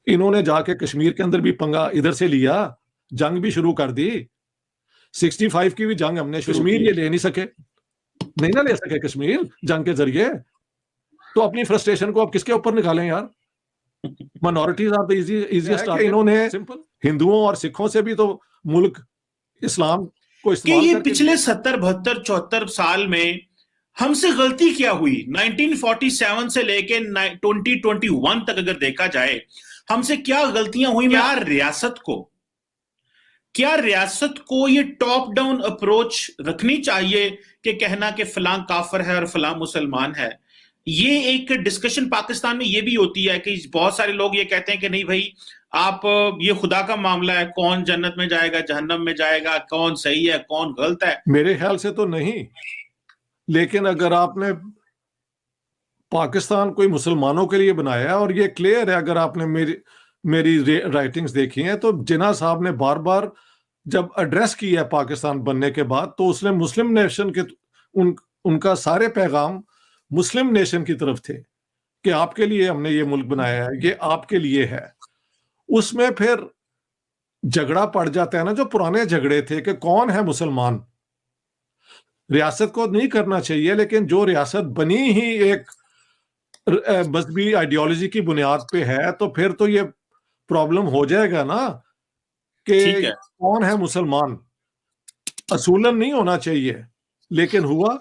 इन्होंने जाके कश्मीर के अंदर भी पंगा इधर से लिया, जंग भी शुरू कर दी। 65 की भी जंग हमने कश्मीर ये ले नहीं सके, नहीं ना ले सके कश्मीर जंग के जरिए। तो अपनी फ्रस्ट्रेशन को अब किसके ऊपर निकालें यार? Minorities are the easiest target. इन्होंने सिंपल हिंदुओं और सिखों से भी तो मुल्क इस्लाम को कि इस्तेमाल ये करके पिछले 70, 72, 74 साल में हमसे गलती क्या हुई? 1947 से लेके 2021 तक अगर देखा जाए, हमसे क्या गलतियां हुई? क्या रियासत को ये टॉप डाउन अप्रोच रखनी चाहिए कि कहना कि फलां काफिर है और फलां मुसलमान है? ये एक डिस्कशन पाकिस्तान में ये भी होती है कि बहुत सारे लोग ये कहते हैं कि नहीं भाई, आप ये खुदा का मामला है, कौन जन्नत में जाएगा, जहन्नम में जाएगा, कौन सही है, कौन गलत है। मेरे ख्याल से तो नहीं, लेकिन अगर आपने पाकिस्तान कोई मुसलमानों के लिए बनाया है, और ये क्लियर है, अगर आपने मेरी राइटिंग्स देखी हैं, तो जिन्ना साहब ने बार बार जब एड्रेस किया है पाकिस्तान बनने के बाद, तो उसने मुस्लिम नेशन के उनका सारे पैगाम मुस्लिम नेशन की तरफ थे कि आपके लिए हमने ये मुल्क बनाया है, ये आपके लिए है। उसमें फिर झगड़ा पड़ जाता है ना, जो पुराने झगड़े थे कि कौन है मुसलमान। रियासत को नहीं करना चाहिए, लेकिन जो रियासत बनी ही एक मजहबी आइडियोलॉजी की बुनियाद पे है, तो फिर तो ये प्रॉब्लम हो जाएगा ना कि कौन है मुसलमान। असूलन नहीं होना चाहिए, लेकिन हुआ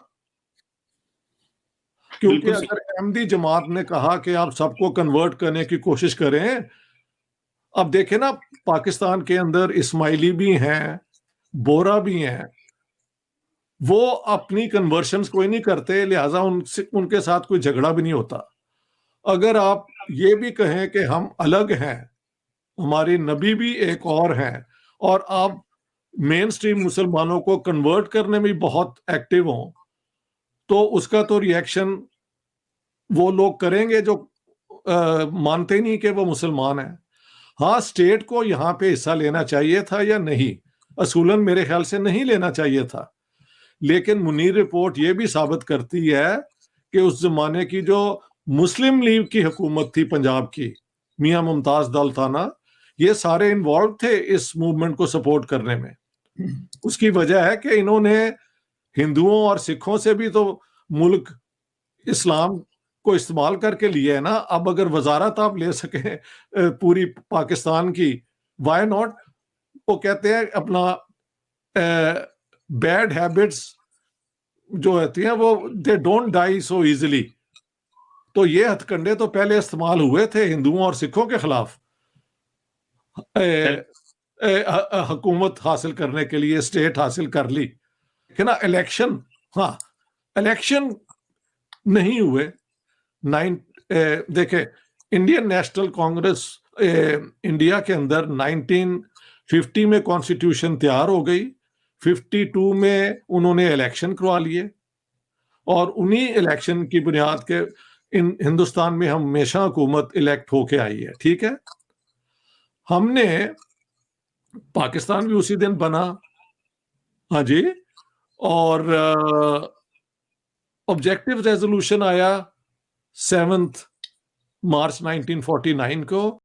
क्योंकि अगर अहमदी जमात ने कहा कि आप सबको कन्वर्ट करने की कोशिश करें, अब देखें ना पाकिस्तान के अंदर इस्माइली भी हैं, बोरा भी हैं, वो अपनी कन्वर्शंस कोई नहीं करते, लिहाजा उनके साथ कोई झगड़ा भी नहीं होता। अगर आप ये भी कहें कि हम अलग हैं, हमारे नबी भी एक और हैं, और आप मेन स्ट्रीम मुसलमानों को कन्वर्ट करने में बहुत एक्टिव हों, तो उसका तो रिएक्शन वो लोग करेंगे जो मानते नहीं कि वो मुसलमान है। हाँ, स्टेट को यहाँ पे हिस्सा लेना चाहिए था या नहीं? असूलन मेरे ख्याल से नहीं लेना चाहिए था, लेकिन मुनीर रिपोर्ट ये भी साबित करती है कि उस जमाने की जो मुस्लिम लीग की हुकूमत थी पंजाब की, मियां मुमताज दल थाना, ये सारे इन्वॉल्व थे इस मूवमेंट को सपोर्ट करने में। उसकी वजह है कि इन्होंने हिंदुओं और सिखों से भी तो मुल्क इस्लाम को इस्तेमाल करके लिया है ना। अब अगर वजारत आप ले सके पूरी पाकिस्तान की, वाई नॉट? वो कहते हैं अपना बैड हैबिट्स जो होती हैं वो they don't die so easily. तो ये हथकंडे तो पहले इस्तेमाल हुए थे हिंदुओं और सिखों के खिलाफ हुकूमत हासिल करने के लिए, स्टेट हासिल कर ली कि ना। इलेक्शन, हाँ, इलेक्शन नहीं हुए। देखे, इंडियन नेशनल कांग्रेस इंडिया के अंदर 1950 में कॉन्स्टिट्यूशन तैयार हो गई, 52 में उन्होंने इलेक्शन करवा लिए, और उन्हीं इलेक्शन की बुनियाद के हिंदुस्तान में हमेशा हुकूमत इलेक्ट होके आई है। ठीक है, हमने पाकिस्तान भी उसी दिन बना, हाँ जी, और ऑब्जेक्टिव रेजोल्यूशन आया 7 मार्च 1949 को।